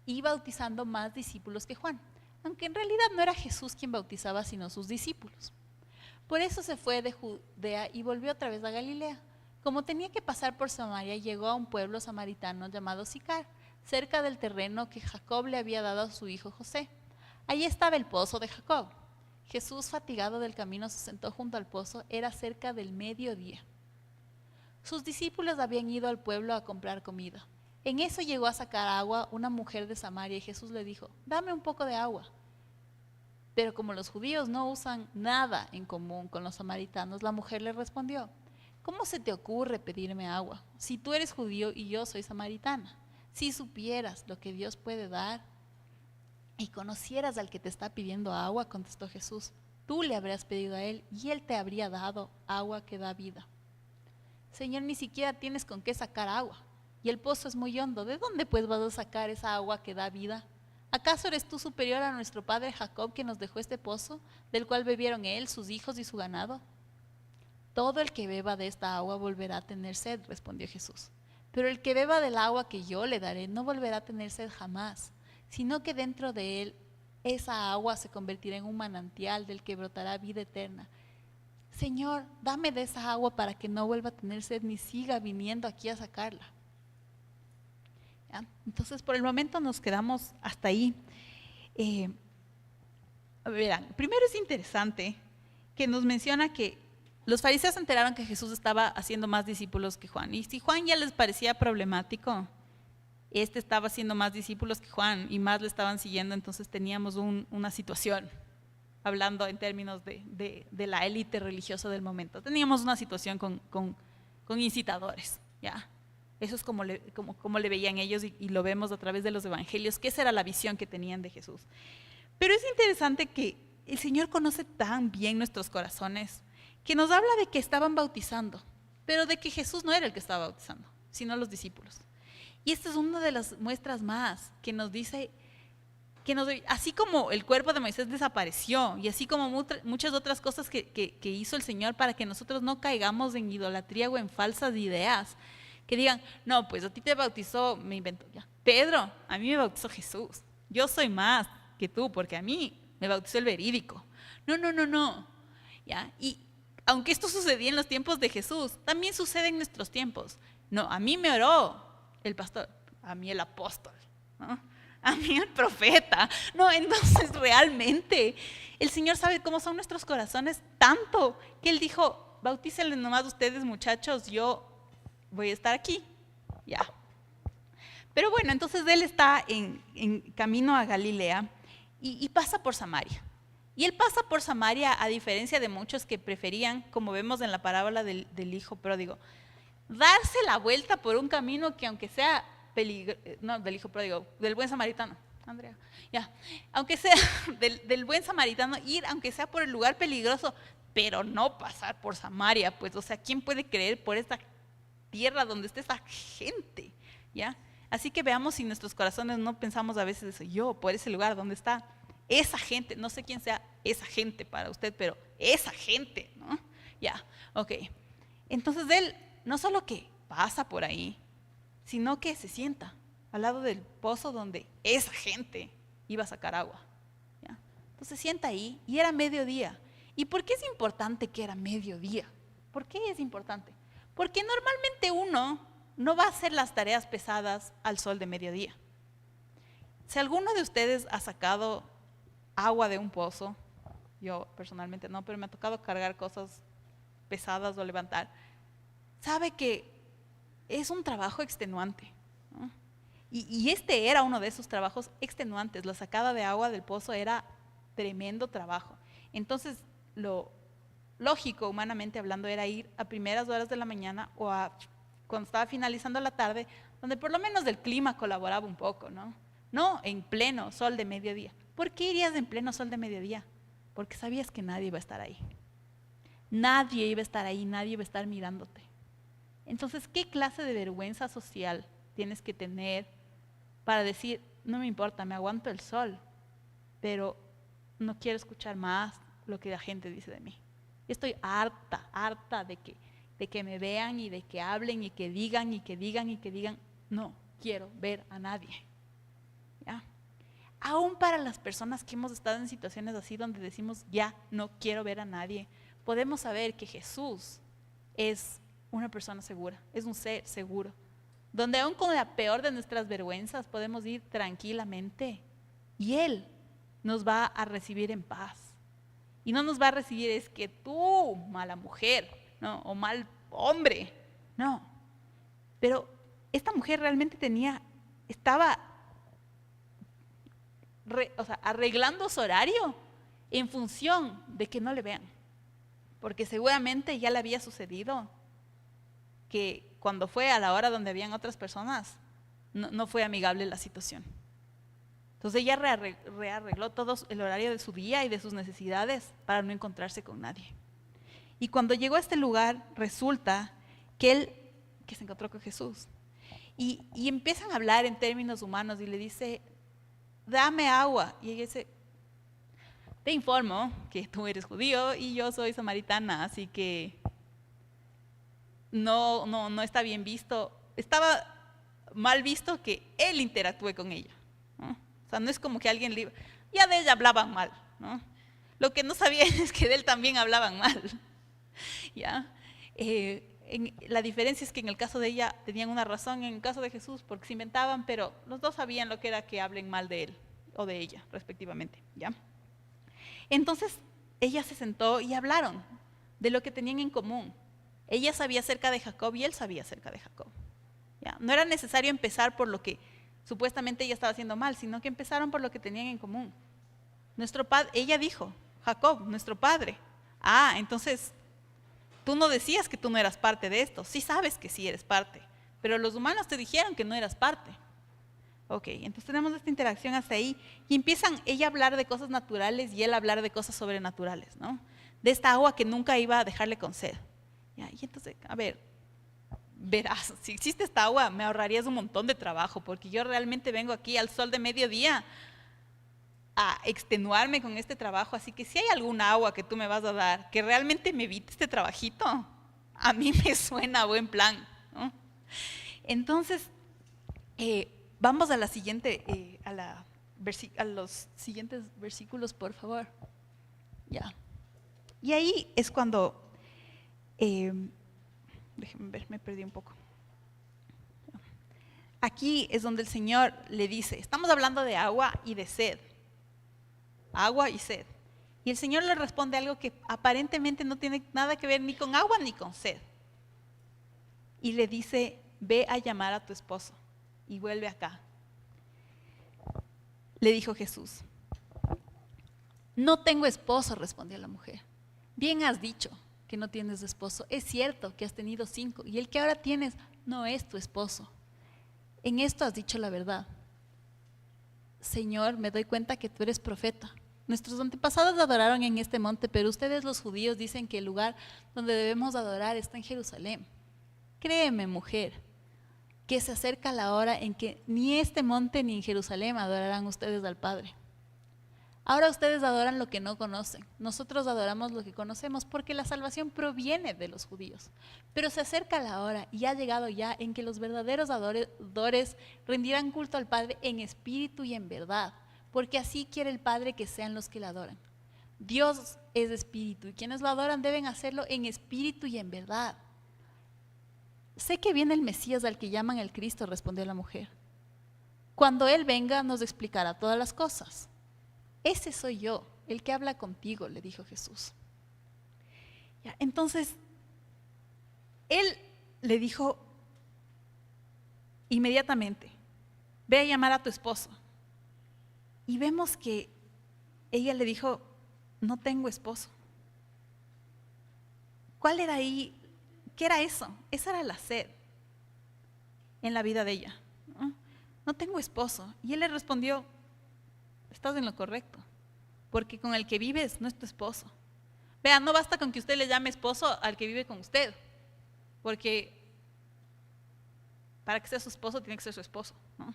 y bautizando más discípulos que Juan, aunque en realidad no era Jesús quien bautizaba, sino sus discípulos. Por eso se fue de Judea y volvió otra vez a Galilea. Como tenía que pasar por Samaria, llegó a un pueblo samaritano llamado Sicar, cerca del terreno que Jacob le había dado a su hijo José. Allí estaba el pozo de Jacob. Jesús, fatigado del camino, se sentó junto al pozo. Era cerca del mediodía. Sus discípulos habían ido al pueblo a comprar comida. En eso llegó a sacar agua una mujer de Samaria y Jesús le dijo, dame un poco de agua. Pero como los judíos no usan nada en común con los samaritanos, la mujer le respondió, ¿cómo se te ocurre pedirme agua? Si tú eres judío y yo soy samaritana. Si supieras lo que Dios puede dar y conocieras al que te está pidiendo agua, contestó Jesús, tú le habrías pedido a él y él te habría dado agua que da vida. Señor, ni siquiera tienes con qué sacar agua y el pozo es muy hondo. ¿De dónde pues vas a sacar esa agua que da vida? ¿Acaso eres tú superior a nuestro padre Jacob, que nos dejó este pozo, del cual bebieron él, sus hijos y su ganado? Todo el que beba de esta agua volverá a tener sed, respondió Jesús. Pero el que beba del agua que yo le daré no volverá a tener sed jamás, sino que dentro de él esa agua se convertirá en un manantial del que brotará vida eterna. Señor, dame de esa agua para que no vuelva a tener sed ni siga viniendo aquí a sacarla. ¿Ya? Entonces, por el momento nos quedamos hasta ahí. Verán, primero es interesante que nos menciona que los fariseos se enteraron que Jesús estaba haciendo más discípulos que Juan. Y si Juan ya les parecía problemático, este estaba haciendo más discípulos que Juan y más le estaban siguiendo, entonces teníamos una situación, hablando en términos de la élite religiosa del momento. Teníamos una situación con incitadores, ¿ya? Eso es como le veían ellos y lo vemos a través de los evangelios, que esa era la visión que tenían de Jesús. Pero es interesante que el Señor conoce tan bien nuestros corazones, que nos habla de que estaban bautizando, pero de que Jesús no era el que estaba bautizando, sino los discípulos. Y esta es una de las muestras más que nos dice, así como el cuerpo de Moisés desapareció, y así como muchas otras cosas que hizo el Señor para que nosotros no caigamos en idolatría o en falsas ideas, que digan, no, pues a ti te bautizó, me invento ya, Pedro, a mí me bautizó Jesús, yo soy más que tú, porque a mí me bautizó el verídico. No, ¿ya? Y aunque esto sucedía en los tiempos de Jesús, también sucede en nuestros tiempos. No, a mí me oró el pastor, a mí el apóstol, ¿no? A mí el profeta. No, entonces realmente el Señor sabe cómo son nuestros corazones, tanto que Él dijo, bautícenle nomás ustedes, muchachos, yo voy a estar aquí, ya. Pero bueno, entonces Él está en camino a Galilea y pasa por Samaria. Y Él pasa por Samaria, a diferencia de muchos que preferían, como vemos en la parábola del hijo pródigo, darse la vuelta por un camino que aunque sea no, del hijo pródigo, del buen samaritano, Andrea, ya, aunque sea del buen samaritano, ir aunque sea por el lugar peligroso, pero no pasar por Samaria, pues, o sea, ¿quién puede creer por esta tierra donde está esa gente? ¿Ya? Así que veamos si nuestros corazones no pensamos a veces eso, yo por ese lugar donde está esa gente, no sé quién sea esa gente para usted, pero esa gente, ¿no? Ya, ok. Entonces él no solo que pasa por ahí, sino que se sienta al lado del pozo donde esa gente iba a sacar agua. ¿Ya? Entonces se sienta ahí y era mediodía. ¿Y por qué es importante que era mediodía? ¿Por qué es importante? Porque normalmente uno no va a hacer las tareas pesadas al sol de mediodía. Si alguno de ustedes ha sacado agua de un pozo, yo personalmente no, pero me ha tocado cargar cosas pesadas o levantar, sabe que es un trabajo extenuante, ¿no? Y este era uno de esos trabajos extenuantes. La sacada de agua del pozo era tremendo trabajo. Entonces, lo lógico, humanamente hablando, era ir a primeras horas de la mañana o cuando estaba finalizando la tarde, donde por lo menos el clima colaboraba un poco, ¿no? No en pleno sol de mediodía. ¿Por qué irías en pleno sol de mediodía? Porque sabías que nadie iba a estar ahí. Nadie iba a estar ahí, nadie iba a estar mirándote. Entonces, ¿qué clase de vergüenza social tienes que tener para decir, no me importa, me aguanto el sol, pero no quiero escuchar más lo que la gente dice de mí? Estoy harta de que me vean y de que hablen y que digan y que digan y que digan. No quiero ver a nadie. ¿Ya? Aún para las personas que hemos estado en situaciones así donde decimos, ya no quiero ver a nadie, podemos saber que Jesús es una persona segura, es un ser seguro, donde aún con la peor de nuestras vergüenzas podemos ir tranquilamente y Él nos va a recibir en paz. Y no nos va a recibir es que tú, mala mujer, ¿no? O mal hombre, no. Pero esta mujer realmente estaba arreglando su horario en función de que no le vean, porque seguramente ya le había sucedido que cuando fue a la hora donde habían otras personas, no fue amigable la situación. Entonces ella rearregló todo el horario de su día y de sus necesidades para no encontrarse con nadie. Y cuando llegó a este lugar, resulta que se encontró con Jesús. Y empiezan a hablar en términos humanos y le dice, dame agua. Y ella dice, te informo que tú eres judío y yo soy samaritana, así que no está bien visto. Estaba mal visto que él interactúe con ella, ¿no? O sea, no es como que alguien ya de ella hablaban mal, ¿no? Lo que no sabía es que de él también hablaban mal, ¿ya? La diferencia es que en el caso de ella tenían una razón, en el caso de Jesús, porque se inventaban, pero los dos sabían lo que era que hablen mal de él o de ella, respectivamente, ¿ya? Entonces, ella se sentó y hablaron de lo que tenían en común. Ella sabía acerca de Jacob y él sabía acerca de Jacob, ¿ya? No era necesario empezar por lo que supuestamente ella estaba haciendo mal, sino que empezaron por lo que tenían en común. Nuestro padre, ella dijo, Jacob, nuestro padre. Ah, entonces, tú no decías que tú no eras parte de esto. Sí sabes que sí eres parte, pero los humanos te dijeron que no eras parte. Ok, entonces tenemos esta interacción hasta ahí y empiezan ella a hablar de cosas naturales y él a hablar de cosas sobrenaturales, ¿no? De esta agua que nunca iba a dejarle con sed. ¿Ya? Y entonces, a ver, verás, si existe esta agua me ahorrarías un montón de trabajo, porque yo realmente vengo aquí al sol de mediodía a extenuarme con este trabajo, así que si hay alguna agua que tú me vas a dar que realmente me evite este trabajito, a mí me suena a buen plan, ¿no? Entonces, vamos a la siguiente, a los siguientes versículos, por favor. Ya. Y ahí es cuando, déjenme ver, me perdí un poco. Aquí es donde el Señor le dice, estamos hablando de agua y de sed. Agua y sed. Y el Señor le responde algo que aparentemente no tiene nada que ver ni con agua ni con sed. Y le dice, ve a llamar a tu esposo y vuelve acá. Le dijo Jesús, no tengo esposo, respondió la mujer. Bien has dicho que no tienes esposo. Es cierto que has tenido 5 y el que ahora tienes no es tu esposo. En esto has dicho la verdad. Señor, me doy cuenta que tú eres profeta. Nuestros antepasados adoraron en este monte, pero ustedes los judíos dicen que el lugar donde debemos adorar está en Jerusalén. Créeme, mujer, que se acerca la hora en que ni este monte ni en Jerusalén adorarán ustedes al Padre. Ahora ustedes adoran lo que no conocen. Nosotros adoramos lo que conocemos porque la salvación proviene de los judíos. Pero se acerca la hora y ha llegado ya en que los verdaderos adoradores rendirán culto al Padre en espíritu y en verdad, porque así quiere el Padre que sean los que le adoran. Dios es espíritu y quienes lo adoran deben hacerlo en espíritu y en verdad. Sé que viene el Mesías al que llaman el Cristo, respondió la mujer. Cuando Él venga nos explicará todas las cosas. Ese soy yo, el que habla contigo, le dijo Jesús. Ya, entonces, Él le dijo inmediatamente, ve a llamar a tu esposo. Y vemos que ella le dijo, no tengo esposo. ¿Cuál era ahí? ¿Qué era eso? Esa era la sed en la vida de ella. No tengo esposo. Y él le respondió, estás en lo correcto, porque con el que vives no es tu esposo. Vea, no basta con que usted le llame esposo al que vive con usted, porque para que sea su esposo tiene que ser su esposo, ¿no?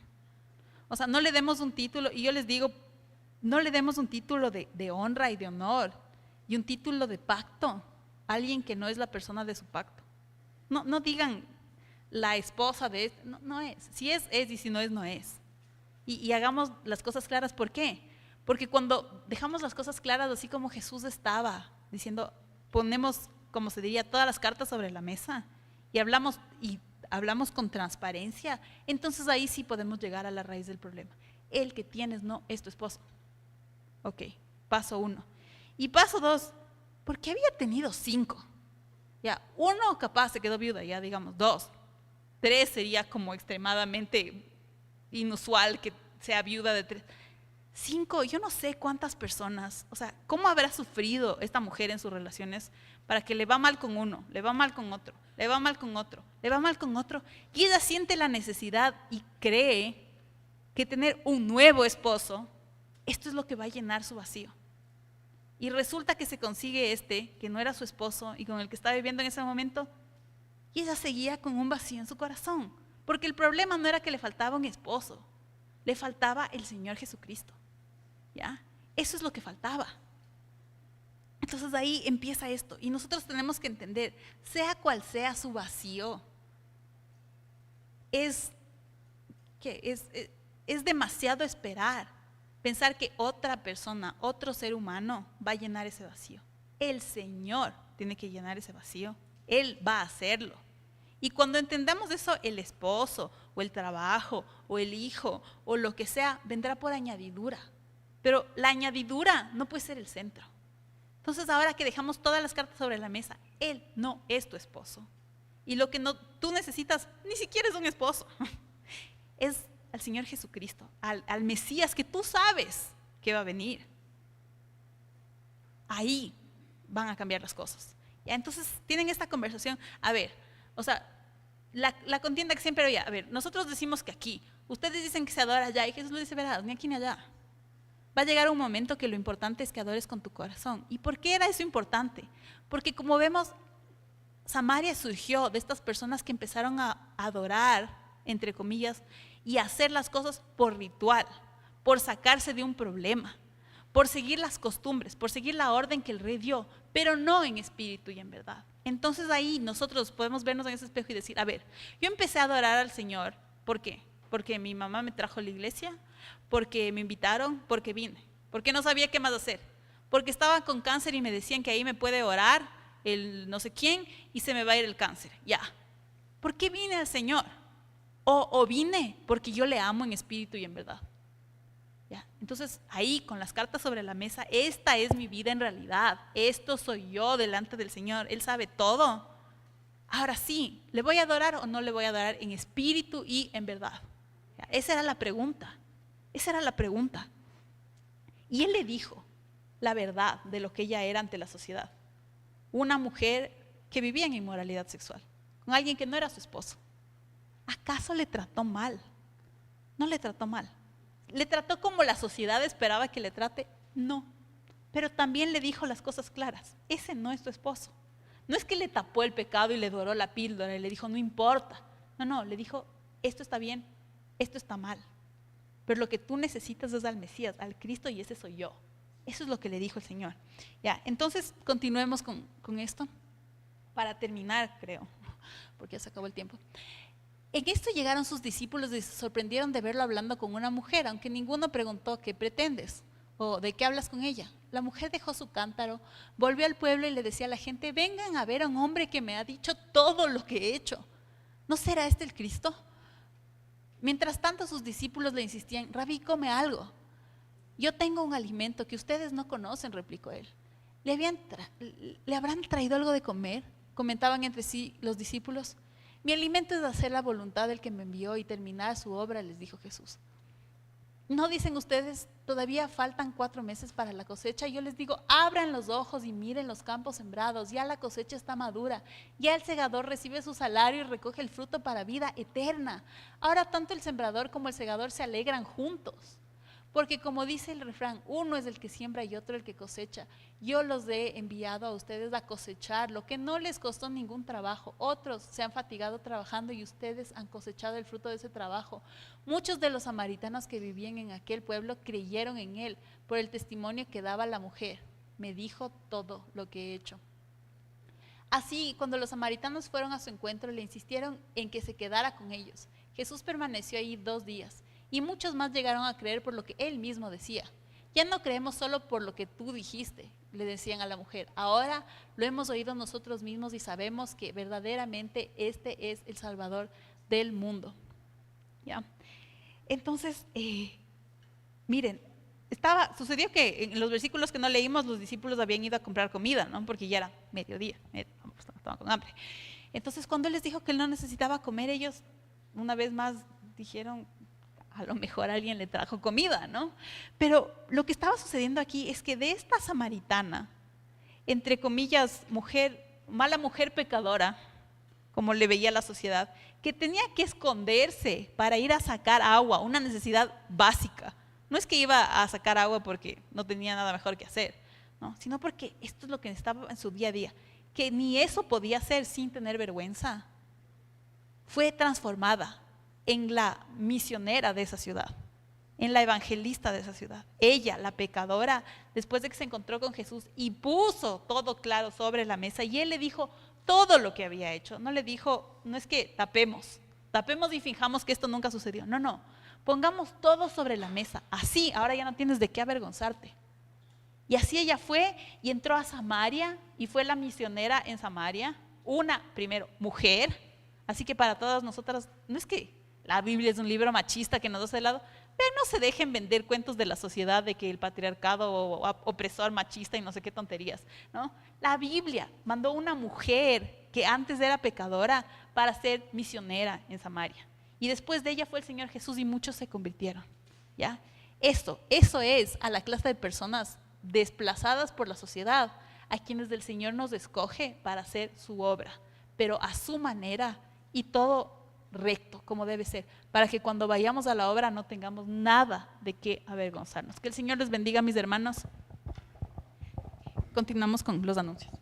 O sea, no le demos un título, y yo les digo, no le demos un título de honra y de honor y un título de pacto a alguien que no es la persona de su pacto. No digan la esposa de este, no es. Si es, y si no es, no es. Y hagamos las cosas claras. ¿Por qué? Porque cuando dejamos las cosas claras, así como Jesús estaba diciendo, ponemos, como se diría, todas las cartas sobre la mesa y hablamos con transparencia, entonces ahí sí podemos llegar a la raíz del problema. El que tienes no es tu esposo. Ok, paso 1. Y paso 2, ¿por qué había tenido 5? Ya, 1 capaz se quedó viuda, ya digamos 2. 3 sería como extremadamente inusual que sea viuda de 3. 5, yo no sé cuántas personas, o sea, ¿cómo habrá sufrido esta mujer en sus relaciones para que le va mal con uno, le va mal con otro, le va mal con otro, le va mal con otro? Y ella siente la necesidad y cree que tener un nuevo esposo, esto es lo que va a llenar su vacío. Y resulta que se consigue que no era su esposo y con el que estaba viviendo en ese momento, y ella seguía con un vacío en su corazón, porque el problema no era que le faltaba un esposo, le faltaba el Señor Jesucristo. ¿Ya? Eso es lo que faltaba. Entonces ahí empieza esto, y nosotros tenemos que entender, sea cual sea su vacío, es demasiado esperar, pensar que otra persona, otro ser humano va a llenar ese vacío. El Señor tiene que llenar ese vacío, Él va a hacerlo. Y cuando entendamos eso, el esposo, o el trabajo, o el hijo, o lo que sea, vendrá por añadidura. Pero la añadidura no puede ser el centro. Entonces ahora que dejamos todas las cartas sobre la mesa, Él no es tu esposo. Y lo que tú necesitas ni siquiera es un esposo. Es al Señor Jesucristo, al Mesías que tú sabes que va a venir. Ahí van a cambiar las cosas. ¿Ya? Entonces tienen esta conversación. A ver, o sea, la contienda que siempre había. A ver, nosotros decimos que aquí, ustedes dicen que se adora allá, y Jesús le dice, verás, ni aquí ni allá. Va a llegar un momento que lo importante es que adores con tu corazón. ¿Y por qué era eso importante? Porque como vemos, Samaria surgió de estas personas que empezaron a adorar, entre comillas, y a hacer las cosas por ritual, por sacarse de un problema, por seguir las costumbres, por seguir la orden que el rey dio, pero no en espíritu y en verdad. Entonces ahí nosotros podemos vernos en ese espejo y decir, a ver, yo empecé a adorar al Señor, ¿por qué? Porque mi mamá me trajo a la iglesia, porque me invitaron, porque vine, porque no sabía qué más hacer, porque estaba con cáncer y me decían que ahí me puede orar el no sé quién y se me va a ir el cáncer. Ya, ¿por qué vine al Señor? O vine porque yo le amo en espíritu y en verdad. ¿Ya? Entonces ahí con las cartas sobre la mesa, esta es mi vida en realidad, esto soy yo delante del Señor, Él sabe todo. Ahora sí, ¿le voy a adorar o no le voy a adorar en espíritu y en verdad? ¿Ya? Esa era la pregunta. Esa era la pregunta. Y él le dijo la verdad de lo que ella era ante la sociedad. Una mujer que vivía en inmoralidad sexual, con alguien que no era su esposo. ¿Acaso le trató mal? No le trató mal. ¿Le trató como la sociedad esperaba que le trate? No. Pero también le dijo las cosas claras. Ese no es tu esposo. No es que le tapó el pecado y le doró la píldora y le dijo, no importa. No, le dijo, esto está bien, esto está mal. Pero lo que tú necesitas es al Mesías, al Cristo, y ese soy yo. Eso es lo que le dijo el Señor. Ya, entonces continuemos con esto para terminar, creo, porque ya se acabó el tiempo. En esto llegaron sus discípulos y se sorprendieron de verlo hablando con una mujer, aunque ninguno preguntó: ¿qué pretendes? ¿O de qué hablas con ella? La mujer dejó su cántaro, volvió al pueblo y le decía a la gente: vengan a ver a un hombre que me ha dicho todo lo que he hecho. ¿No será este el Cristo? Mientras tanto sus discípulos le insistían: Rabí, come algo. Yo tengo un alimento que ustedes no conocen, replicó él. ¿Le habrán traído algo de comer? Comentaban entre sí los discípulos. Mi alimento es hacer la voluntad del que me envió y terminar su obra, les dijo Jesús. ¿No dicen ustedes, todavía faltan 4 meses para la cosecha? Yo les digo, abran los ojos y miren los campos sembrados, ya la cosecha está madura, ya el segador recibe su salario y recoge el fruto para vida eterna. Ahora tanto el sembrador como el segador se alegran juntos. Porque como dice el refrán, uno es el que siembra y otro el que cosecha. Yo los he enviado a ustedes a cosechar lo que no les costó ningún trabajo. Otros se han fatigado trabajando y ustedes han cosechado el fruto de ese trabajo. Muchos de los samaritanos que vivían en aquel pueblo creyeron en él por el testimonio que daba la mujer. Me dijo todo lo que he hecho. Así, cuando los samaritanos fueron a su encuentro, le insistieron en que se quedara con ellos. Jesús permaneció ahí 2 días. Y muchos más llegaron a creer por lo que él mismo decía. Ya no creemos solo por lo que tú dijiste, le decían a la mujer. Ahora lo hemos oído nosotros mismos y sabemos que verdaderamente este es el Salvador del mundo. ¿Ya? Entonces, miren, sucedió que en los versículos que no leímos, los discípulos habían ido a comprar comida, ¿no? Porque ya era mediodía, estaban con hambre. Entonces, cuando él les dijo que él no necesitaba comer, ellos una vez más dijeron: a lo mejor alguien le trajo comida, ¿no? Pero lo que estaba sucediendo aquí es que de esta samaritana, entre comillas, mala mujer pecadora, como le veía la sociedad, que tenía que esconderse para ir a sacar agua, una necesidad básica. No es que iba a sacar agua porque no tenía nada mejor que hacer, ¿no? Sino porque esto es lo que necesitaba en su día a día, que ni eso podía hacer sin tener vergüenza. Fue transformada en la misionera de esa ciudad, en la evangelista de esa ciudad. Ella, la pecadora, después de que se encontró con Jesús y puso todo claro sobre la mesa, y él le dijo todo lo que había hecho. No le dijo, no es que tapemos y fijamos que esto nunca sucedió. No, pongamos todo sobre la mesa. Así, ahora ya no tienes de qué avergonzarte. Y así ella fue y entró a Samaria y fue la misionera en Samaria, una, primero, mujer. Así que para todas nosotras, no es que la Biblia es un libro machista que nos hace de lado, pero no se dejen vender cuentos de la sociedad de que el patriarcado opresor, machista y no sé qué tonterías, ¿no? La Biblia mandó una mujer que antes era pecadora para ser misionera en Samaria. Y después de ella fue el Señor Jesús y muchos se convirtieron, ¿ya? Eso es a la clase de personas desplazadas por la sociedad, a quienes el Señor nos escoge para hacer su obra, pero a su manera y todo recto, como debe ser, para que cuando vayamos a la obra no tengamos nada de qué avergonzarnos. Que el Señor les bendiga, mis hermanos. Continuamos con los anuncios.